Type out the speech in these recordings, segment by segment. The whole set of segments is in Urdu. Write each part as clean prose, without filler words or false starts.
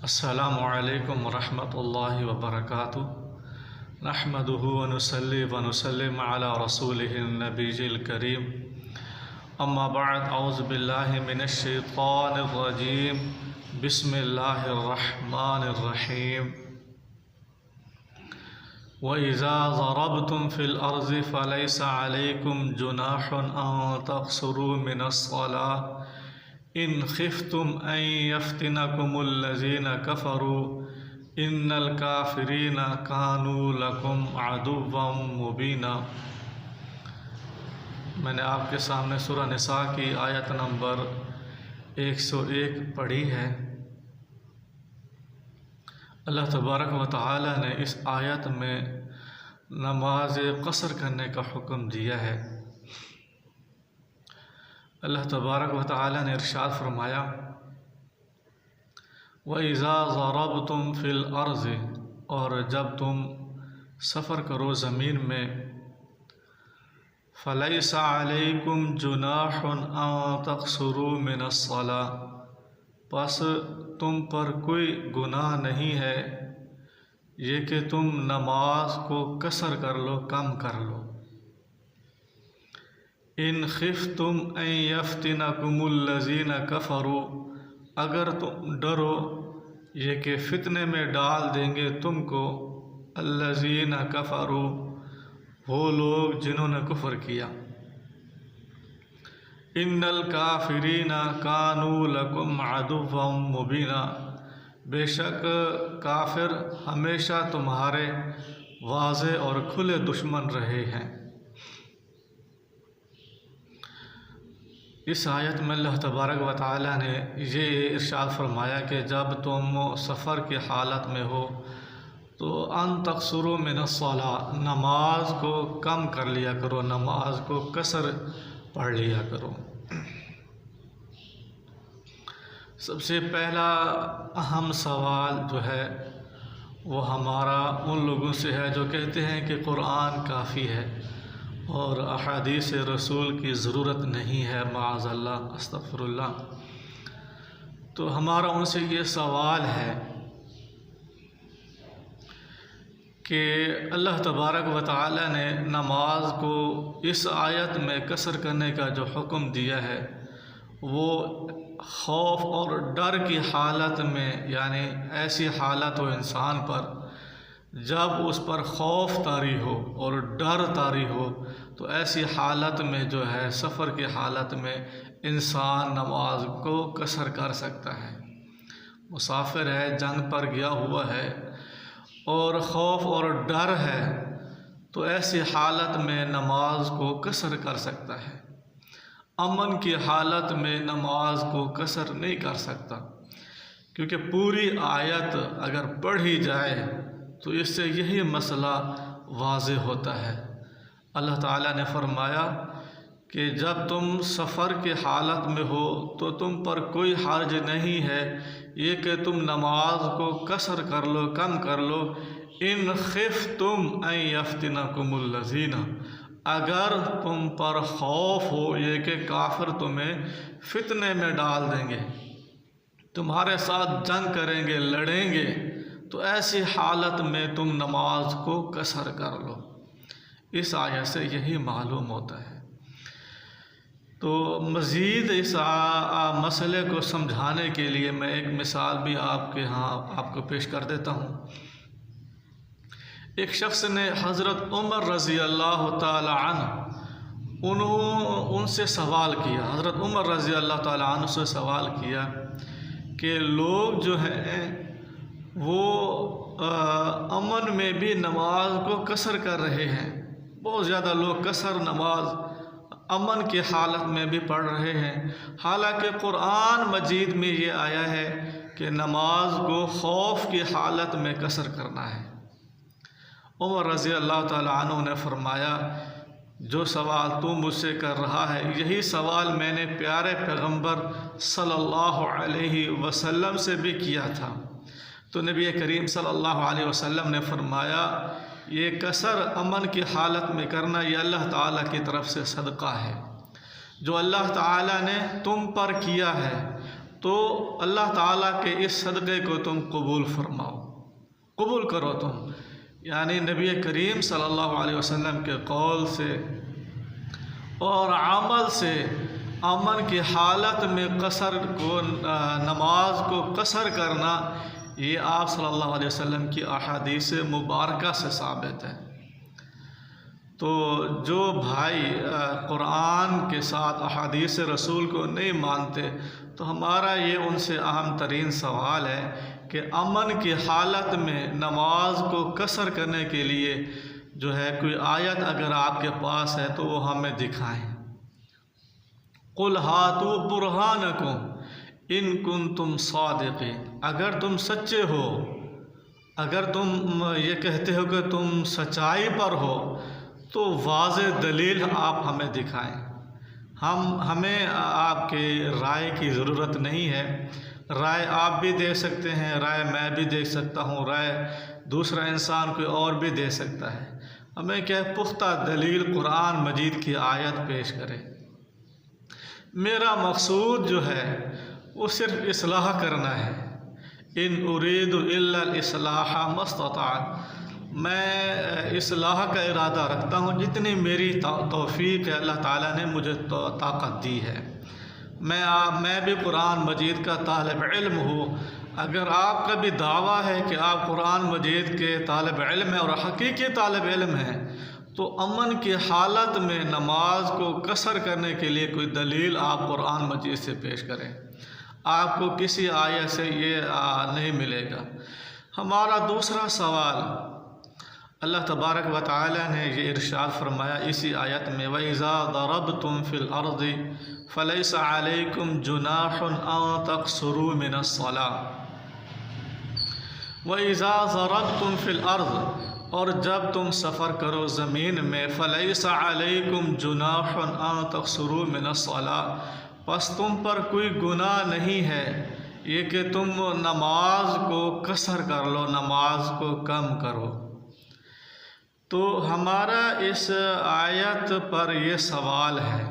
السلام علیکم ورحمۃ اللہ وبرکاتہ نحمدہ ونصلی ونسلم علی رسولہ النبی الکریم اما بعد اعوذ باللہ من الشیطان الرجیم بسم اللہ الرحمن الرحیم وَإِذَا ضَرَبْتُمْ فِي الْأَرْضِ فَلَيْسَ عَلَيْكُمْ جُنَاحٌ أَن تَقْصُرُوا مِنَ الصَّلَاةِ إِنْ خِفْتُمْ أَن يَفْتِنَكُمُ الَّذِينَ كَفَرُوا إِنَّ الْكَافِرِينَ كَانُوا لَكُمْ عَدُوًّا مُبِينًا۔ میں نے آپ کے سامنے سورہ نساء کی آیت نمبر 101 پڑھی ہے۔ اللہ تبارک و تعالی نے اس آیت میں نماز قصر کرنے کا حکم دیا ہے۔ اللہ تبارک و تعالی نے ارشاد فرمایا وَإِذَا ضَرَبْتُمْ فِي الْأَرْضِ، اور جب تم سفر کرو زمین میں، فَلَيْسَ عَلَيْكُمْ جُنَاحٌ أَن تَقْصُرُوا مِنَ الصَّلَاةِ، پس تم پر کوئی گناہ نہیں ہے یہ کہ تم نماز کو قصر کر لو، کم کر لو۔ ان خفتم ان یفتنکم الذین کفروا، اگر تم ڈرو یہ کہ فتنے میں ڈال دیں گے تم کو الذین کفروا، وہ لوگ جنہوں نے کفر کیا۔ ان الکافرین کانوا لکم عدوا مبینا، بے شک کافر ہمیشہ تمہارے واضح اور کھلے دشمن رہے ہیں۔ اس آیت میں اللہ تبارک و تعالی نے یہ ارشاد فرمایا کہ جب تم سفر کی حالت میں ہو تو ان تقصروا من الصلاۃ، نماز کو کم کر لیا کرو، نماز کو قصر پڑھ لیا کرو۔ سب سے پہلا اہم سوال جو ہے وہ ہمارا ان لوگوں سے ہے جو کہتے ہیں کہ قرآن کافی ہے اور احادیث رسول کی ضرورت نہیں ہے، معاذ اللہ، استغفر اللہ۔ تو ہمارا ان سے یہ سوال ہے کہ اللہ تبارک و تعالی نے نماز کو اس آیت میں قصر کرنے کا جو حکم دیا ہے وہ خوف اور ڈر کی حالت میں، یعنی ایسی حالت ہو انسان پر جب اس پر خوف طاری ہو اور ڈر طاری ہو، تو ایسی حالت میں جو ہے سفر کی حالت میں انسان نماز کو قصر کر سکتا ہے۔ مسافر ہے، جنگ پر گیا ہوا ہے اور خوف اور ڈر ہے تو ایسی حالت میں نماز کو قصر کر سکتا ہے۔ امن کی حالت میں نماز کو قصر نہیں کر سکتا، کیونکہ پوری آیت اگر پڑھی جائے تو اس سے یہی مسئلہ واضح ہوتا ہے۔ اللہ تعالیٰ نے فرمایا کہ جب تم سفر کی حالت میں ہو تو تم پر کوئی حرج نہیں ہے یہ کہ تم نماز کو قصر کر لو، کم کر لو۔ ان خفتم ان یفتنکم الذین، اگر تم پر خوف ہو یہ کہ کافر تمہیں فتنے میں ڈال دیں گے، تمہارے ساتھ جنگ کریں گے، لڑیں گے، تو ایسی حالت میں تم نماز کو قصر کر لو۔ اس آیت سے یہی معلوم ہوتا ہے۔ تو مزید اس مسئلے کو سمجھانے کے لیے میں ایک مثال بھی آپ کو پیش کر دیتا ہوں۔ ایک شخص نے حضرت عمر رضی اللہ تعالی عنہ ان سے سوال کیا، حضرت عمر رضی اللہ تعالی عنہ سے سوال کیا کہ لوگ جو ہیں وہ امن میں بھی نماز کو قصر کر رہے ہیں، بہت زیادہ لوگ قصر نماز امن کی حالت میں بھی پڑھ رہے ہیں، حالانکہ قرآن مجید میں یہ آیا ہے کہ نماز کو خوف کی حالت میں قصر کرنا ہے۔ عمر رضی اللہ تعالی عنہ نے فرمایا جو سوال تو مجھ سے کر رہا ہے یہی سوال میں نے پیارے پیغمبر صلی اللہ علیہ وسلم سے بھی کیا تھا، تو نبی کریم صلی اللہ علیہ وسلم نے فرمایا یہ قصر امن کی حالت میں کرنا یہ اللہ تعالیٰ کی طرف سے صدقہ ہے، جو اللہ تعالیٰ نے تم پر کیا ہے تو اللہ تعالیٰ کے اس صدقے کو تم قبول فرماؤ، قبول کرو تم، یعنی نبی کریم صلی اللہ علیہ وسلم کے قول سے اور عمل سے امن کی حالت میں قصر کو، نماز کو قصر کرنا، یہ آپ صلی اللہ علیہ وسلم کی احادیث مبارکہ سے ثابت ہے۔ تو جو بھائی قرآن کے ساتھ احادیث رسول کو نہیں مانتے، تو ہمارا یہ ان سے اہم ترین سوال ہے کہ امن کی حالت میں نماز کو قصر کرنے کے لیے جو ہے کوئی آیت اگر آپ کے پاس ہے تو وہ ہمیں دکھائیں۔ قُلْ هَاتُوا بُرْهَانَكُمْ إِن كُنتُمْ صَادِقِينَ، اگر تم سچے ہو، اگر تم یہ کہتے ہو کہ تم سچائی پر ہو، تو واضح دلیل آپ ہمیں دکھائیں۔ ہمیں آپ کے رائے کی ضرورت نہیں ہے، رائے آپ بھی دے سکتے ہیں، رائے میں بھی دے سکتا ہوں، رائے دوسرا انسان کوئی اور بھی دے سکتا ہے۔ ہمیں کیا پختہ دلیل قرآن مجید کی آیت پیش کرے۔ میرا مقصود جو ہے وہ صرف اصلاح کرنا ہے، ان ارید الا الاصلاح ما استطعت، میں اصلاح کا ارادہ رکھتا ہوں جتنی میری توفیق ہے، اللہ تعالیٰ نے مجھے طاقت دی ہے۔ میں بھی قرآن مجید کا طالب علم ہوں۔ اگر آپ کا بھی دعویٰ ہے کہ آپ قرآن مجید کے طالب علم ہیں اور حقیقی طالب علم ہیں، تو امن کی حالت میں نماز کو قصر کرنے کے لیے کوئی دلیل آپ قرآن مجید سے پیش کریں۔ آپ کو کسی آیت سے یہ نہیں ملے گا۔ ہمارا دوسرا سوال، اللہ تبارک و تعالی نے یہ ارشاد فرمایا اسی آیت میں، وَإِذَا ضَرَبْتُمْ فِي الْأَرْضِ فَلَيْسَ عَلَيْكُمْ جُنَاحٌ أَن تَقْصُرُوا مِنَ الصَّلَاةِ، وَإِذَا ضَرَبْتُمْ فِي الْأَرْضِ، اور جب تم سفر کرو زمین میں، فَلَيْسَ عَلَيْكُمْ جُنَاحٌ أَن تَقْصُرُوا مِنَ الصَّلَاةِ، پس تم پر کوئی گناہ نہیں ہے یہ کہ تم نماز کو قصر کر لو، نماز کو کم کرو۔ تو ہمارا اس آیت پر یہ سوال ہے،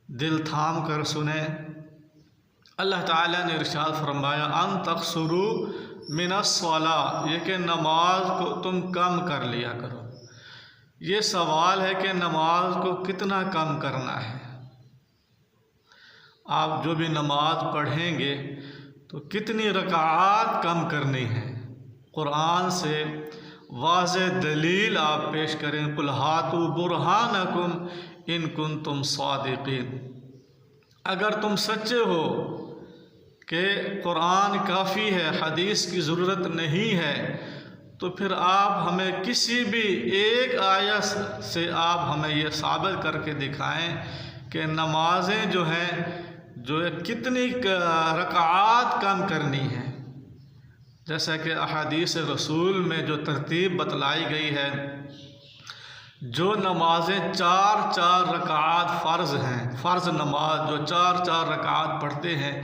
دل تھام کر سنیں۔ اللہ تعالیٰ نے ارشاد فرمایا ان تقصروا من الصلاۃ، یہ کہ نماز کو تم کم کر لیا کرو۔ یہ سوال ہے کہ نماز کو کتنا کم کرنا ہے۔ آپ جو بھی نماز پڑھیں گے تو کتنی رکعات کم کرنی ہے، قرآن سے واضح دلیل آپ پیش کریں۔ قُلْ هَاتُوا بُرْهَانَكُمْ إِن كُنتُمْ صَادِقِينَ، اگر تم سچے ہو کہ قرآن کافی ہے، حدیث کی ضرورت نہیں ہے، تو پھر آپ ہمیں کسی بھی ایک آیت سے آپ ہمیں یہ ثابت کر کے دکھائیں کہ نمازیں جو ہیں جو کتنی رکعات کم کرنی ہیں۔ جیسا کہ احادیث رسول میں جو ترتیب بتلائی گئی ہے، جو نمازیں 4 رکعات فرض ہیں، فرض نماز جو 4 رکعات پڑھتے ہیں،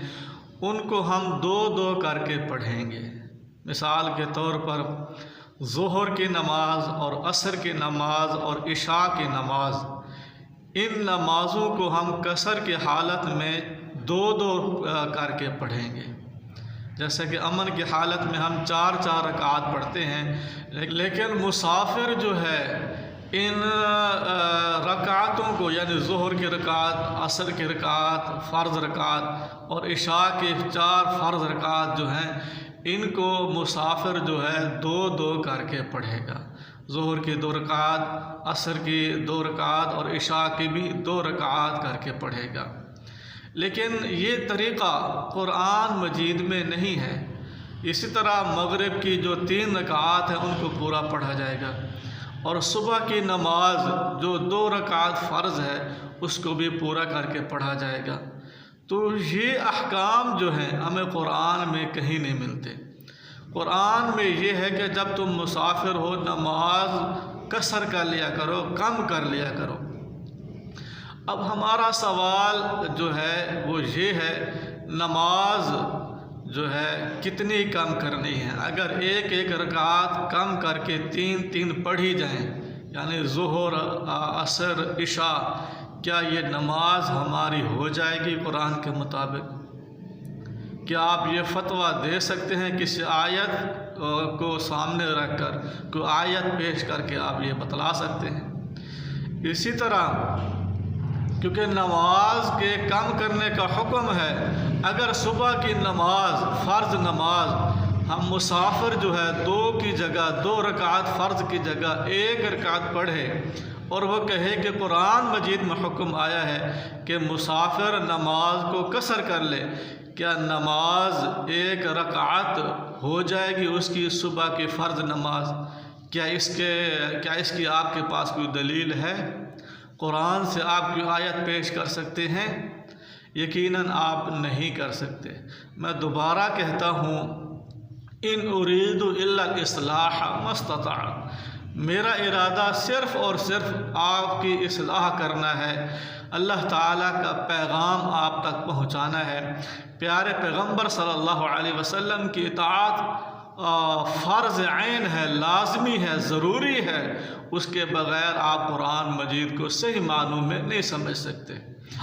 ان کو ہم 2 کر کے پڑھیں گے۔ مثال کے طور پر ظہر کی نماز اور عصر کی نماز اور عشاء کی نماز، ان نمازوں کو ہم قصر کی حالت میں 2 کر کے پڑھیں گے۔ جیسا کہ امن کی حالت میں ہم 4 رکعات پڑھتے ہیں، لیکن مسافر جو ہے ان رکعتوں کو، یعنی ظہر کی رکعت، عصر کی رکعت فرض رکعت اور عشاء کی 4 فرض رکعت جو ہیں، ان کو مسافر جو ہے 2 کر کے پڑھے گا۔ ظہر کی 2 رکعت، عصر کی 2 رکعت اور عشاء کی بھی 2 رکعات کر کے پڑھے گا۔ لیکن یہ طریقہ قرآن مجید میں نہیں ہے۔ اسی طرح مغرب کی جو 3 رکعات ہیں ان کو پورا پڑھا جائے گا، اور صبح کی نماز جو 2 رکعات فرض ہے اس کو بھی پورا کر کے پڑھا جائے گا۔ تو یہ احکام جو ہیں ہمیں قرآن میں کہیں نہیں ملتے۔ قرآن میں یہ ہے کہ جب تم مسافر ہو نماز قصر کر لیا کرو، کم کر لیا کرو۔ اب ہمارا سوال جو ہے وہ یہ ہے، نماز جو ہے کتنی کم کرنی ہے؟ اگر ایک رکعت کم کر کے 3 پڑھی جائیں، یعنی ظہر، عصر، عشاء، کیا یہ نماز ہماری ہو جائے گی قرآن کے مطابق؟ کیا آپ یہ فتویٰ دے سکتے ہیں کسی آیت کو سامنے رکھ کر کوئی آیت پیش کر کے آپ یہ بتلا سکتے ہیں؟ اسی طرح کیونکہ نماز کے کم کرنے کا حکم ہے، اگر صبح کی نماز فرض نماز ہم مسافر جو ہے 2 کی جگہ 2 رکعت فرض کی جگہ 1 رکعت پڑھے اور وہ کہے کہ قرآن مجید میں حکم آیا ہے کہ مسافر نماز کو قصر کر لے، کیا نماز 1 رکعت ہو جائے گی اس کی صبح کی فرض نماز؟ کیا اس کی آپ کے پاس کوئی دلیل ہے؟ قرآن سے آپ کوئی آیت پیش کر سکتے ہیں؟ یقیناً آپ نہیں کر سکتے۔ میں دوبارہ کہتا ہوں، ان اريد الا الاصلاح ما استطعت، میرا ارادہ صرف اور صرف آپ کی اصلاح کرنا ہے، اللہ تعالیٰ کا پیغام آپ تک پہنچانا ہے۔ پیارے پیغمبر صلی اللہ علیہ وسلم کی اطاعت فرض عین ہے، لازمی ہے، ضروری ہے، اس کے بغیر آپ قرآن مجید کو صحیح معنوں میں نہیں سمجھ سکتے۔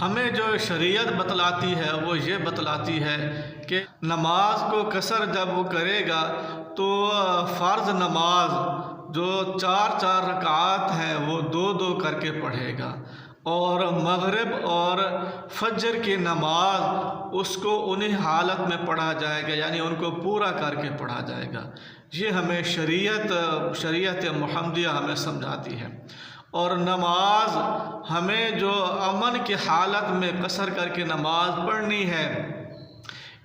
ہمیں جو شریعت بتلاتی ہے وہ یہ بتلاتی ہے کہ نماز کو قصر جب وہ کرے گا تو فرض نماز جو 4 رکعات ہیں وہ 2 کر کے پڑھے گا، اور مغرب اور فجر کی نماز اس کو انہی حالت میں پڑھا جائے گا، یعنی ان کو پورا کر کے پڑھا جائے گا۔ یہ ہمیں شریعت محمدیہ ہمیں سمجھاتی ہے۔ اور نماز ہمیں جو امن کی حالت میں قصر کر کے نماز پڑھنی ہے،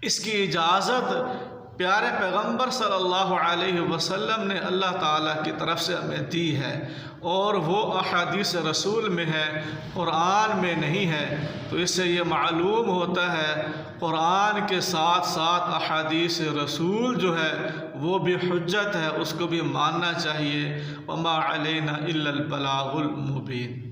اس کی اجازت پیارے پیغمبر صلی اللہ علیہ وسلم نے اللہ تعالیٰ کی طرف سے ہمیں دی ہے، اور وہ احادیث رسول میں ہے، قرآن میں نہیں ہے۔ تو اس سے یہ معلوم ہوتا ہے قرآن کے ساتھ ساتھ احادیث رسول جو ہے وہ بھی حجت ہے، اس کو بھی ماننا چاہیے۔ وما علینا الا البلاغ المبین۔